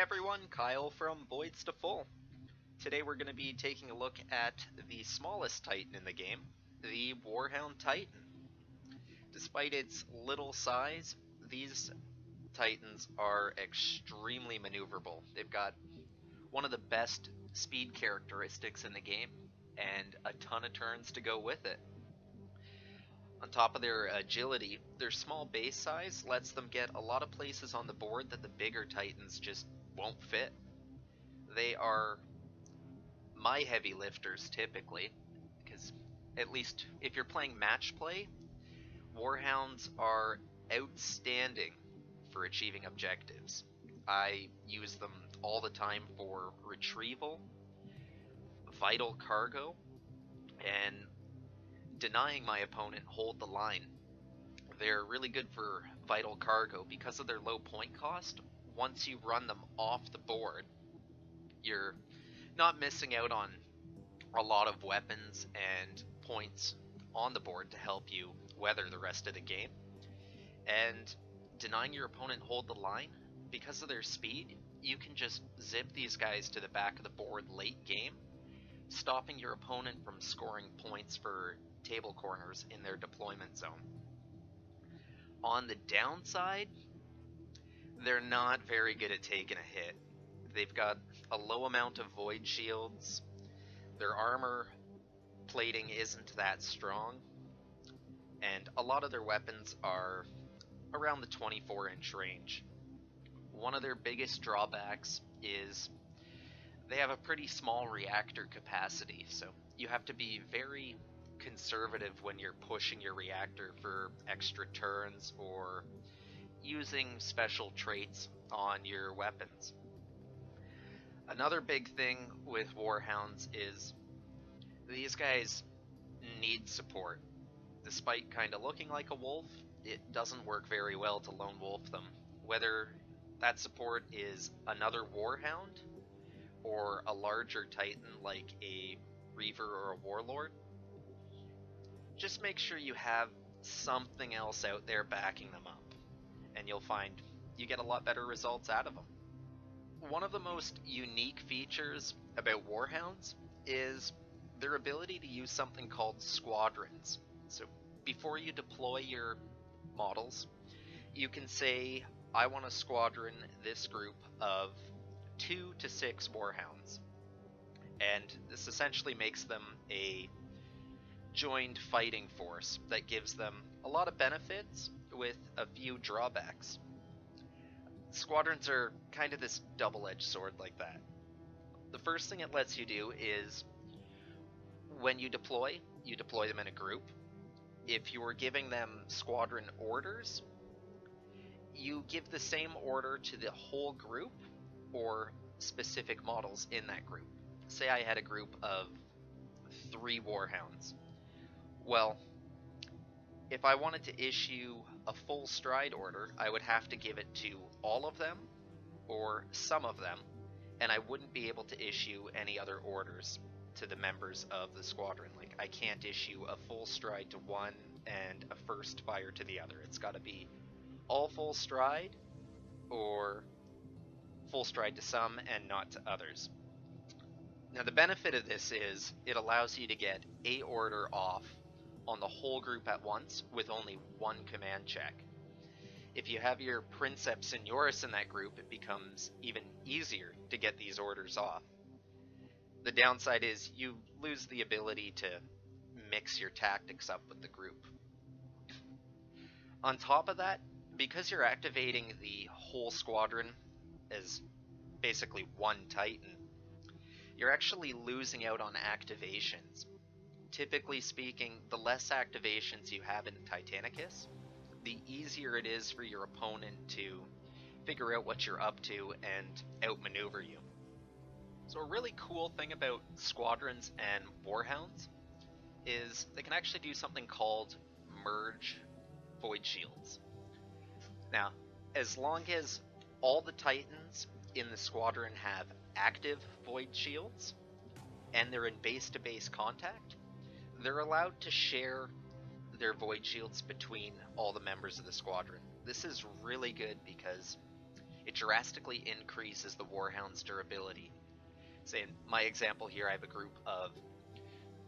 everyone, Kyle from Voids to Full. Today we're going to be taking a look at the smallest Titan in the game, the Warhound Titan. Despite its little size, these Titans are extremely maneuverable. They've got one of the best speed characteristics in the game, and a ton of turns to go with it. On top of their agility, their small base size lets them get a lot of places on the board that the bigger Titans just won't fit. They are my heavy lifters typically, because at least if you're playing match play, Warhounds are outstanding for achieving objectives. I use them all the time for retrieval, vital cargo, and denying my opponent hold the line. They're really good for vital cargo because of their low point cost. Once you run them off the board, you're not missing out on a lot of weapons and points on the board to help you weather the rest of the game. And denying your opponent hold the line, because of their speed, you can just zip these guys to the back of the board late game, stopping your opponent from scoring points for table corners in their deployment zone. On the downside, they're not very good at taking a hit. They've got a low amount of void shields, their armor plating isn't that strong, and a lot of their weapons are around the 24-inch range. One of their biggest drawbacks is they have a pretty small reactor capacity, so you have to be very conservative when you're pushing your reactor for extra turns or using special traits on your weapons. Another big thing with Warhounds is these guys need support. Despite kind of looking like a wolf, it doesn't work very well to lone wolf them. Whether that support is another Warhound or a larger Titan like a Reaver or a Warlord, just make sure you have something else out there backing them up, and you'll find you get a lot better results out of them. One of the most unique features about Warhounds is their ability to use something called Squadrons. So before you deploy your models, you can say, I want to squadron this group of 2 to 6 Warhounds. And this essentially makes them a joined fighting force that gives them a lot of benefits with a few drawbacks. Squadrons are kind of this double-edged sword like that. The first thing it lets you do is when you deploy them in a group. If you are giving them squadron orders, you give the same order to the whole group or specific models in that group. Say I had a group of 3 Warhounds. Well, if I wanted to issue a full stride order, I would have to give it to all of them or some of them, and I wouldn't be able to issue any other orders to the members of the squadron. Like, I can't issue a full stride to one and a first fire to the other. It's got to be all full stride or full stride to some and not to others. Now, the benefit of this is it allows you to get a order off on the whole group at once with only one command check. If you have your Princeps Senioris in that group, it becomes even easier to get these orders off. The downside is you lose the ability to mix your tactics up with the group. On top of that, because you're activating the whole squadron as basically one Titan, you're actually losing out on activations. Typically speaking, the less activations you have in Titanicus, the easier it is for your opponent to figure out what you're up to and outmaneuver you. So a really cool thing about Squadrons and Warhounds is they can actually do something called merge void shields. Now, as long as all the Titans in the squadron have active void shields and they're in base-to-base contact, they're allowed to share their void shields between all the members of the squadron. This is really good because it drastically increases the Warhound's durability. Say in my example here, I have a group of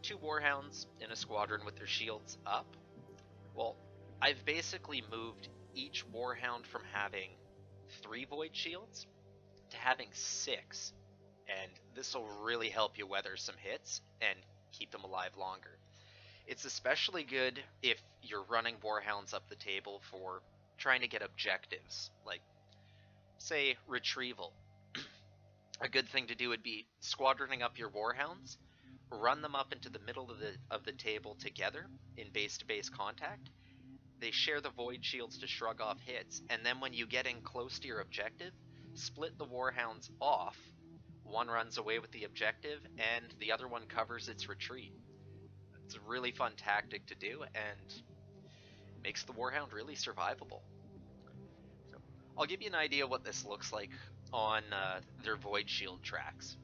2 Warhounds in a squadron with their shields up. Well, I've basically moved each Warhound from having 3 Void Shields to having 6, and this will really help you weather some hits and keep them alive longer. It's especially good if you're running Warhounds up the table for trying to get objectives, like, say, retrieval. A good thing to do would be squadroning up your Warhounds, run them up into the middle of the table together in base-to-base contact. They share the Void Shields to shrug off hits, and then when you get in close to your objective, split the Warhounds off. One runs away with the objective, and the other one covers its retreat. It's a really fun tactic to do, and makes the Warhound really survivable. So, I'll give you an idea what this looks like on their Void Shield tracks.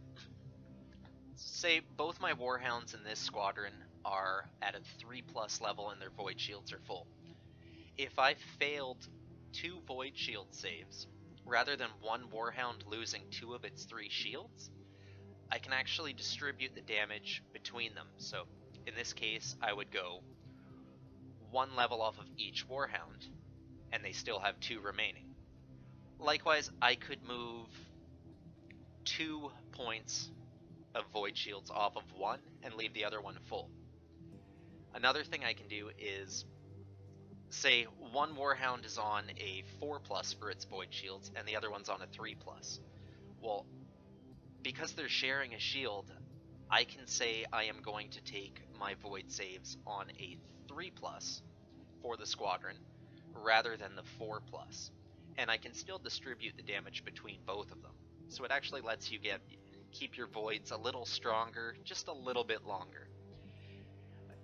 Say both my Warhounds in this squadron are at a 3+ level and their Void Shields are full. If I failed 2 Void Shield saves, rather than one Warhound losing 2 of its 3 shields, I can actually distribute the damage between them. So in this case, I would go 1 level off of each Warhound, and they still have 2 remaining. Likewise, I could move 2 points of Void Shields off of one and leave the other one full. Another thing I can do is, say one Warhound is on a 4+ for its Void Shields and the other one's on a 3+. Well, because they're sharing a shield, I can say I am going to take my Void saves on a 3+ for the squadron rather than the 4+. And I can still distribute the damage between both of them. So it actually lets you keep your Voids a little stronger, just a little bit longer.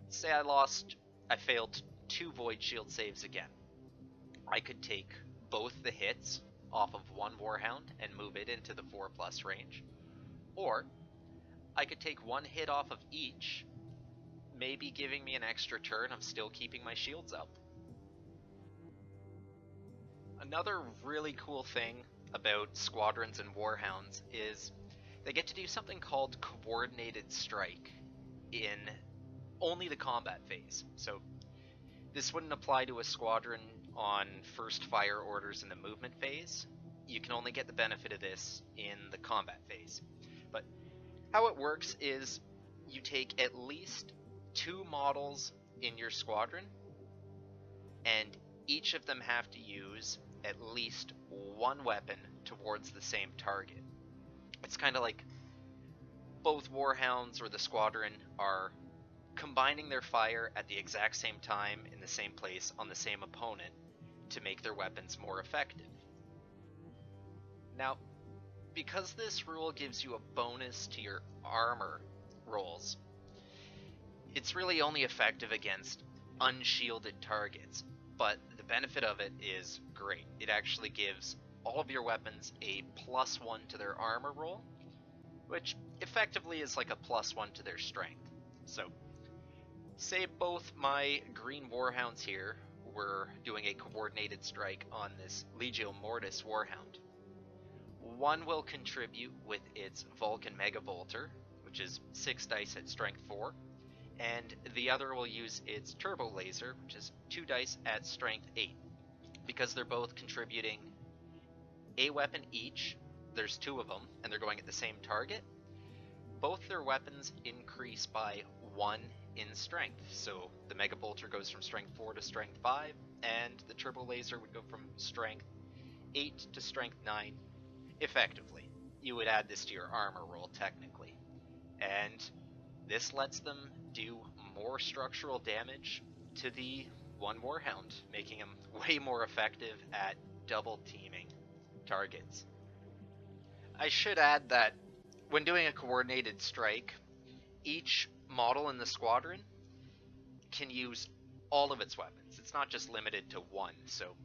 Say I failed 2 Void Shield saves again. I could take both the hits off of one Warhound and move it into the 4+ range. Or I could take 1 hit off of each, maybe giving me an extra turn of still keeping my shields up. Another really cool thing about Squadrons and Warhounds is they get to do something called Coordinated Strike in only the combat phase. So this wouldn't apply to a squadron on first fire orders in the movement phase. You can only get the benefit of this in the combat phase. But how it works is you take at least 2 models in your squadron, and each of them have to use at least 1 weapon towards the same target. It's kind of like both Warhounds or the squadron are combining their fire at the exact same time in the same place on the same opponent to make their weapons more effective. Now, because this rule gives you a bonus to your armor rolls, it's really only effective against unshielded targets, but the benefit of it is great. It actually gives all of your weapons a +1 to their armor roll, which effectively is like a +1 to their strength. So, say both my green Warhounds here were doing a coordinated strike on this Legio Mortis Warhound. One will contribute with its Vulcan Megabolter, which is 6 dice at strength 4, and the other will use its Turbo Laser, which is 2 dice at strength 8. Because they're both contributing a weapon each, there's 2 of them, and they're going at the same target, both their weapons increase by 1 in strength. So the Mega Bolter goes from strength 4 to strength 5, and the Turbo Laser would go from strength 8 to strength 9, effectively. You would add this to your armor roll, technically. And this lets them do more structural damage to the one Warhound, making him way more effective at double teaming targets. I should add that when doing a coordinated strike, each model in the squadron can use all of its weapons. It's not just limited to one. So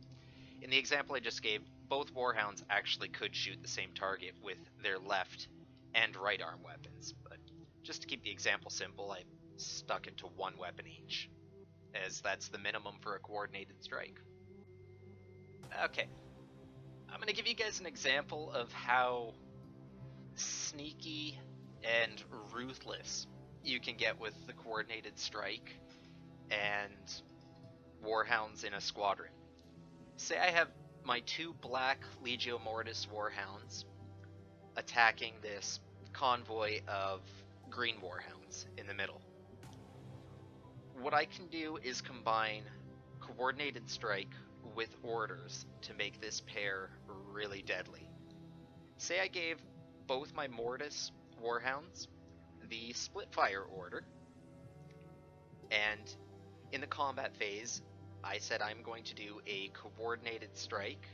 in the example I just gave, both Warhounds actually could shoot the same target with their left and right arm weapons. But just to keep the example simple, I stuck it to 1 weapon each, as that's the minimum for a coordinated strike. Okay, I'm going to give you guys an example of how sneaky and ruthless you can get with the coordinated strike and Warhounds in a squadron. Say I have my 2 black Legio Mortis Warhounds attacking this convoy of green Warhounds in the middle. What I can do is combine coordinated strike with orders to make this pair really deadly. Say I gave both my Mortis Warhounds the split fire order, and in the combat phase I said I'm going to do a coordinated strike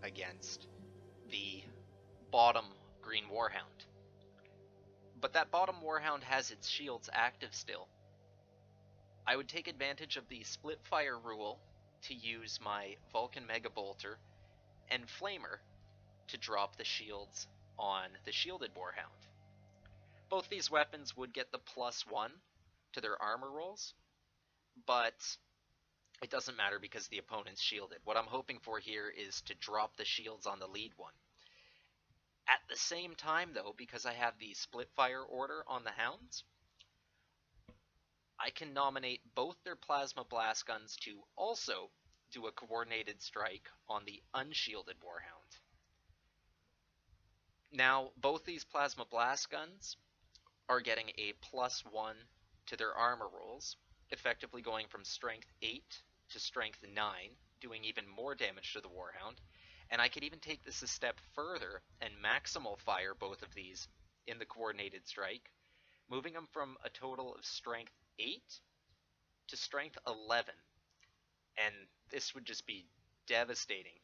against the bottom green Warhound. But that bottom Warhound has its shields active still. I would take advantage of the split fire rule to use my Vulcan Mega Bolter and Flamer to drop the shields on the shielded Warhound. Both these weapons would get the +1 to their armor rolls, but it doesn't matter because the opponent's shielded. What I'm hoping for here is to drop the shields on the lead one. At the same time, though, because I have the split fire order on the Hounds, I can nominate both their plasma blast guns to also do a coordinated strike on the unshielded Warhound. Now, both these plasma blast guns are getting a +1 to their armor rolls, effectively going from strength 8 to strength 9, doing even more damage to the Warhound. And I could even take this a step further and maximal fire both of these in the coordinated strike, moving them from a total of strength 8 to strength 11. And this would just be devastating.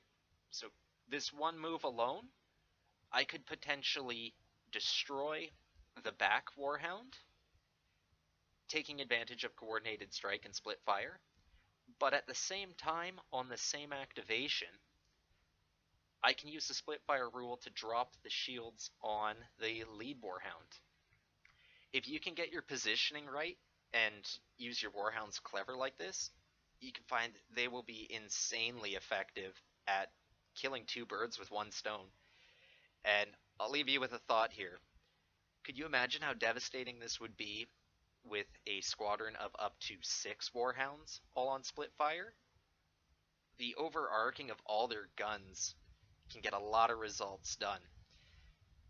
So this one move alone, I could potentially destroy the back Warhound, taking advantage of coordinated strike and split fire, but at the same time, on the same activation, I can use the split fire rule to drop the shields on the lead Warhound. If you can get your positioning right and use your Warhounds clever like this, you can find they will be insanely effective at killing 2 birds with 1 stone. And I'll leave you with a thought here. Could you imagine how devastating this would be with a squadron of up to 6 Warhounds, all on split fire? The overarching of all their guns can get a lot of results done.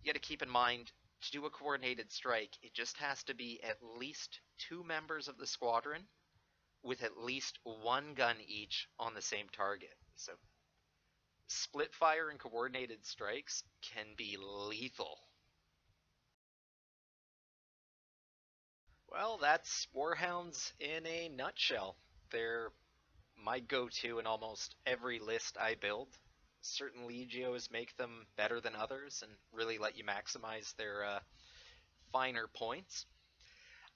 You gotta keep in mind, to do a coordinated strike, it just has to be at least 2 members of the squadron with at least 1 gun each on the same target. So split fire and coordinated strikes can be lethal. Well, that's Warhounds in a nutshell. They're my go-to in almost every list I build. Certain Legios make them better than others and really let you maximize their finer points.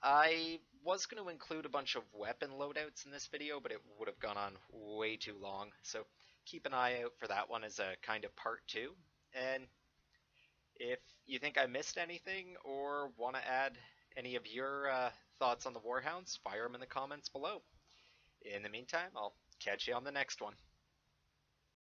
I was going to include a bunch of weapon loadouts in this video, but it would have gone on way too long, so keep an eye out for that one as a kind of part 2. And if you think I missed anything or want to add any of your thoughts on the Warhounds, fire them in the comments below. In the meantime, I'll catch you on the next one.